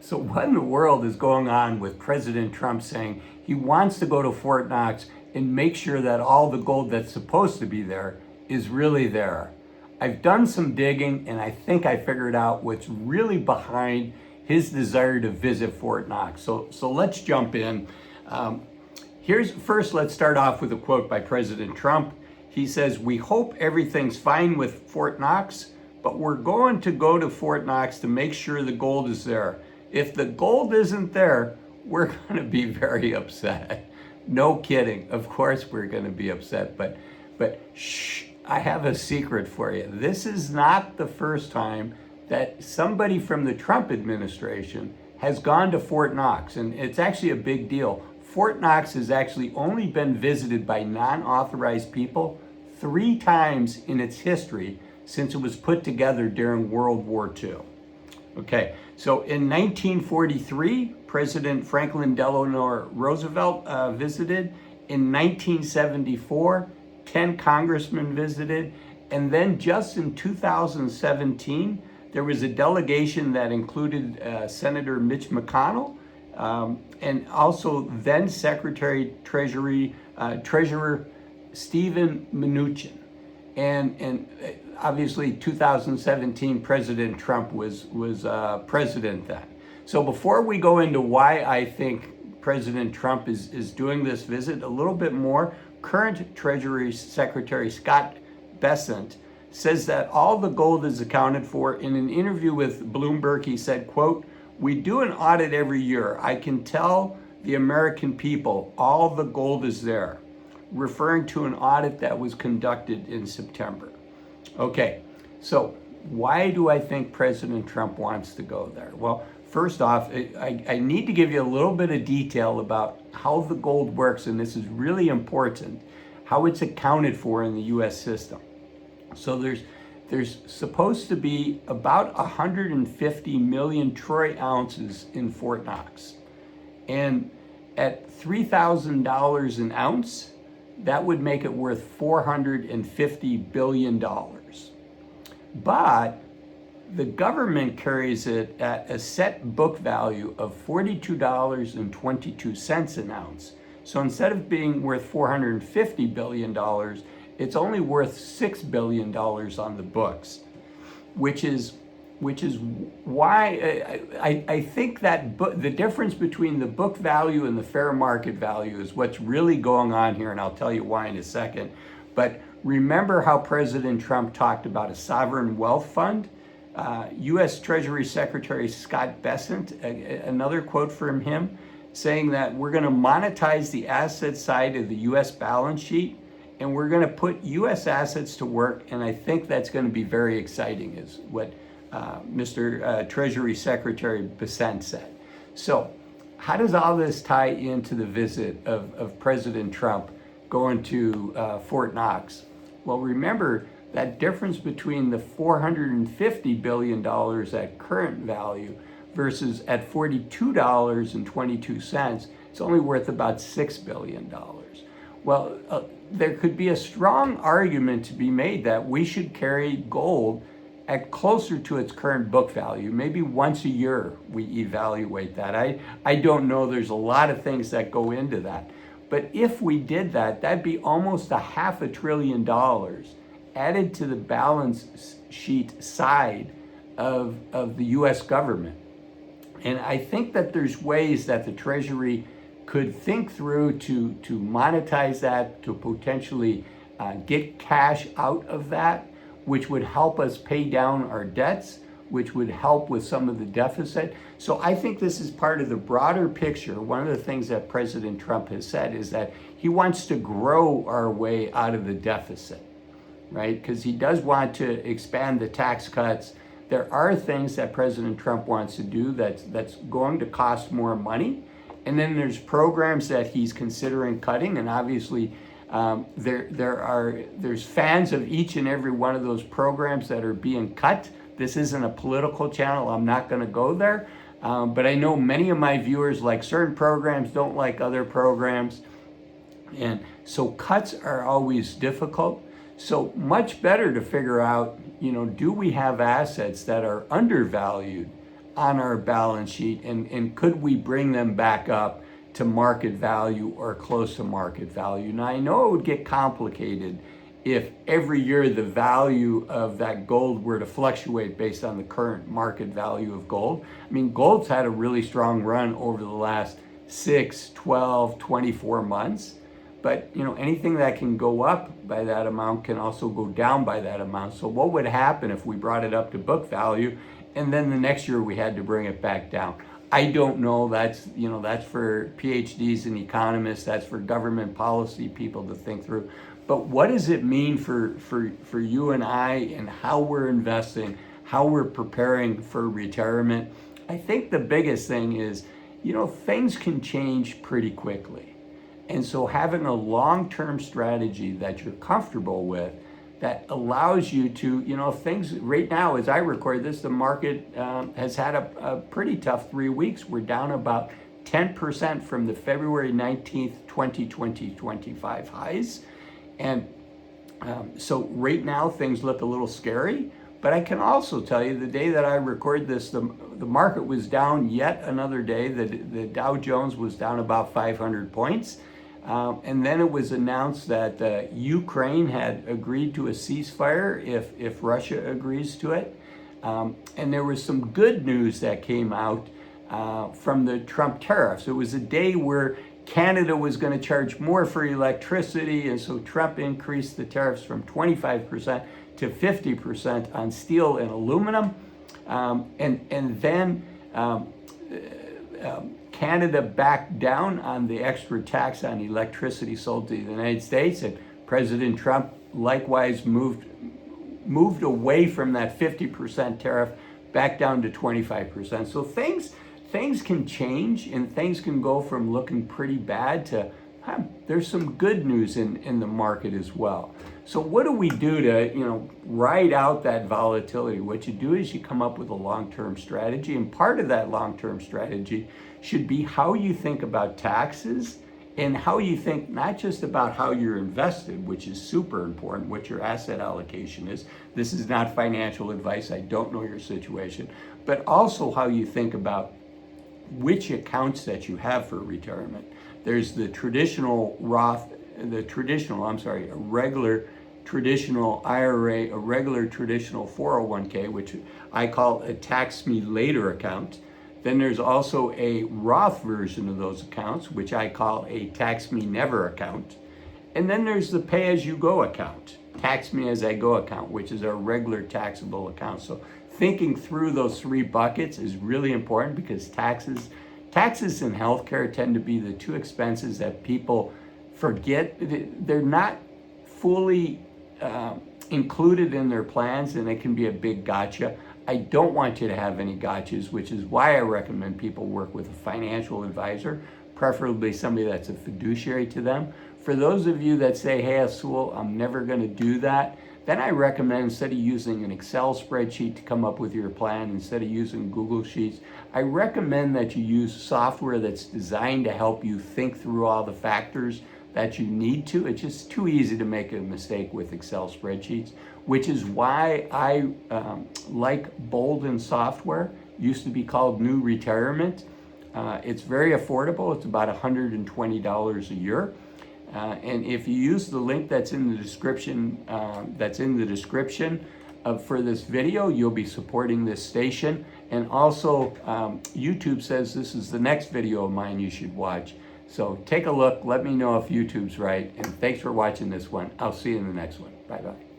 So what in the world is going on with President Trump saying he wants to go to Fort Knox and make sure that all the gold that's supposed to be there is really there? I've done some digging and I think I figured out what's really behind his desire to visit Fort Knox. So let's jump in. Let's start off with a quote by President Trump. He says, "We hope everything's fine with Fort Knox, but we're going to go to Fort Knox to make sure the gold is there. If the gold isn't there, we're going to be very upset." No kidding. Of course we're going to be upset, but shh, I have a secret for you. This is not the first time that somebody from the Trump administration has gone to Fort Knox, and it's actually a big deal. Fort Knox has actually only been visited by non-authorized people 3 times in its history since it was put together during World War II. Okay, so in 1943, President Franklin Delano Roosevelt visited. In 1974, 10 congressmen visited. And then just in 2017, there was a delegation that included Senator Mitch McConnell and also then Secretary Treasurer Stephen Mnuchin. And obviously 2017 President Trump was president then. So before we go into why I think President Trump is doing this visit, a little bit more, current Treasury Secretary Scott Bessent says that all the gold is accounted for. In an interview with Bloomberg, he said, quote, "We do an audit every year. I can tell the American people all the gold is there," referring to an audit that was conducted in September. Okay, so why do I think President Trump wants to go there? Well, first off, I need to give you a little bit of detail about how the gold works, and this is really important, how it's accounted for in the U.S. system. So there's supposed to be about 150 million troy ounces in Fort Knox. And at $3,000 an ounce, that would make it worth $450 billion. But the government carries it at a set book value of $42.22 an ounce. So instead of being worth $450 billion, it's only worth $6 billion on the books, which is why I think that the difference between the book value and the fair market value is what's really going on here, and I'll tell you why in a second. But remember how President Trump talked about a sovereign wealth fund? U.S. Treasury Secretary Scott Bessent, another quote from him, saying that we're going to monetize the asset side of the U.S. balance sheet, and we're going to put U.S. assets to work, and I think that's going to be very exciting, is what Mr. Treasury Secretary Bessent said. So how does all this tie into the visit of President Trump going to Fort Knox? Well, remember that difference between the $450 billion at current value versus at $42.22, it's only worth about $6 billion. Well, there could be a strong argument to be made that we should carry gold at closer to its current book value. Maybe once a year we evaluate that. I don't know, there's a lot of things that go into that. But if we did that, that'd be almost $500 billion added to the balance sheet side of the US government. And I think that there's ways that the Treasury could think through to monetize that, to potentially get cash out of that, which would help us pay down our debts, which would help with some of the deficit. So I think this is part of the broader picture. One of the things that President Trump has said is that he wants to grow our way out of the deficit, right? Because he does want to expand the tax cuts. There are things that President Trump wants to do that's going to cost more money. And then there's programs that he's considering cutting, and obviously there's fans of each and every one of those programs that are being cut. This isn't a political channel. I'm not going to go there. But I know many of my viewers like certain programs, don't like other programs. And so cuts are always difficult. So much better to figure out, do we have assets that are undervalued on our balance sheet, and could we bring them back up to market value or close to market value? Now, I know it would get complicated if every year the value of that gold were to fluctuate based on the current market value of gold. I mean, gold's had a really strong run over the last 6, 12, 24 months. But anything that can go up by that amount can also go down by that amount. So what would happen if we brought it up to book value and then the next year we had to bring it back down? I don't know. That's for PhDs and economists. That's for government policy people to think through. But what does it mean for you and I, and how we're investing, how we're preparing for retirement? I think the biggest thing is, things can change pretty quickly. And so having a long-term strategy that you're comfortable with, that allows you to, things right now, as I record this, the market has had a pretty tough 3 weeks. We're down about 10% from the February 19th, 2025 highs. And so right now things look a little scary, but I can also tell you the day that I record this, the market was down yet another day. The Dow Jones was down about 500 points. And then it was announced that Ukraine had agreed to a ceasefire if Russia agrees to it. And there was some good news that came out from the Trump tariffs. It was a day where Canada was going to charge more for electricity, and so Trump increased the tariffs from 25% to 50% on steel and aluminum. And then Canada backed down on the extra tax on electricity sold to the United States, and President Trump likewise moved away from that 50% tariff back down to 25%. So things can change, and things can go from looking pretty bad to there's some good news in the market as well. So what do we do to ride out that volatility? What you do is you come up with a long-term strategy, and part of that long-term strategy should be how you think about taxes, and how you think not just about how you're invested, which is super important, what your asset allocation is. This is not financial advice. I don't know your situation, but also how you think about which accounts that you have for retirement. There's the traditional a regular traditional IRA, a regular traditional 401k, which I call a tax me later account. Then there's also a Roth version of those accounts, which I call a tax me never account. And then there's the pay as you go account, tax me as I go account, which is a regular taxable account. So thinking through those 3 buckets is really important, because taxes and healthcare tend to be the 2 expenses that people forget. They're not fully included in their plans, and it can be a big gotcha. I don't want you to have any gotchas, which is why I recommend people work with a financial advisor, preferably somebody that's a fiduciary to them. For those of you that say, hey, Azul, I'm never going to do that, then I recommend, instead of using an Excel spreadsheet to come up with your plan, instead of using Google Sheets, I recommend that you use software that's designed to help you think through all the factors that you need to. It's just too easy to make a mistake with Excel spreadsheets, which is why I like Bolden software. Used to be called New Retirement. It's very affordable. It's about $120 a year. And if you use the link that's in the description, for this video, you'll be supporting this station. And also, YouTube says this is the next video of mine you should watch. So take a look, let me know if YouTube's right, and thanks for watching this one. I'll see you in the next one. Bye-bye.